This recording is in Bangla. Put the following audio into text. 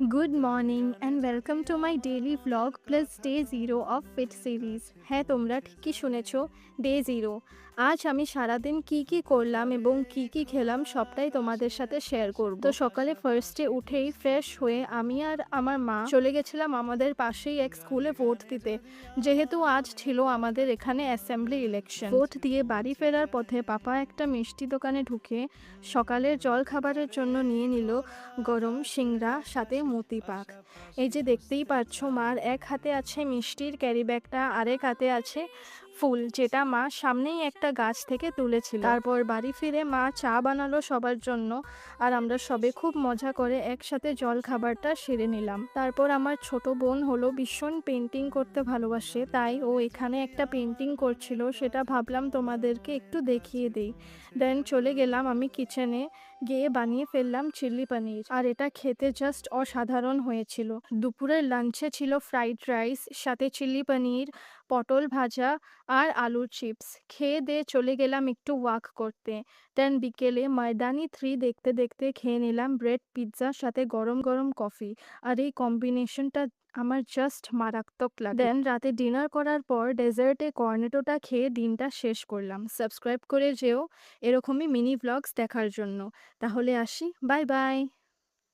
Good morning and welcome to my daily vlog plus day 0 of fit series। হ্যাঁ তোমরা ঠিকই শুনেছো, ডে 0। আজ আমি সারাদিন কি করলাম এবং কি খেলাম সবটাই তোমাদের সাথে শেয়ার করব। তো সকালে ফার্স্টে উঠেই ফ্রেশ হয়ে আমি আর আমার মা চলে গেছিলাম আমাদের পাশেই এক স্কুলে ভোট দিতে, যেহেতু আজ ছিল আমাদের এখানে অ্যাসেম্বলি ইলেকশন। ভোট দিয়ে বাড়ি ফেরার পথে পাপা একটা মিষ্টি দোকানে ঢুকে সকালের জল খাবারের জন্য নিয়ে নিল গরম সিংড়া সাথে মতি পাক। এই যে দেখতেই পাচ্ছ, মার এক হাতে আছে মিষ্টির ক্যারি ব্যাগটা, আরেক হাতে আছে ফুল, যেটা মা সামনেই একটা গাছ থেকে তুলেছিল। তারপর বাড়ি ফিরে মা চা বানালো সবার জন্য, আর আমরা সবে খুব মজা করে একসাথে জল খাবারটা সেরে নিলাম। তারপর আমার ছোট বোন হলো ভীষণ পেন্টিং করতে ভালোবাসে, তাই ও এখানে একটা পেন্টিং করছিল, সেটা ভাবলাম তোমাদেরকে একটু দেখিয়ে দিই। দেন চলে গেলাম আমি কিচেনে, গিয়ে বানিয়ে ফেললাম চিলি পনির, আর এটা খেতে জাস্ট অসাধারণ হয়েছিল। দুপুরের লাঞ্চে ছিল ফ্রাইড রাইস, সাথে চিলি পনির, পটল ভাজা আর আলুর চিপস। খেয়ে দিয়ে চলে গেলাম একটু ওয়াক করতে। দেন বিকেলে ময়দানি 3 দেখতে দেখতে খেয়ে নিলাম ব্রেড পিৎজার সাথে গরম গরম কফি, আর এই কম্বিনেশনটা আমার জাস্ট মারাত্মক লাগে। দেন রাতে ডিনার করার পর ডেজার্টে কর্নেটোটা খেয়ে দিনটা শেষ করলাম। সাবস্ক্রাইব করে যেও এরকমই মিনি ভ্লগস দেখার জন্য। তাহলে আসি, বাই বাই।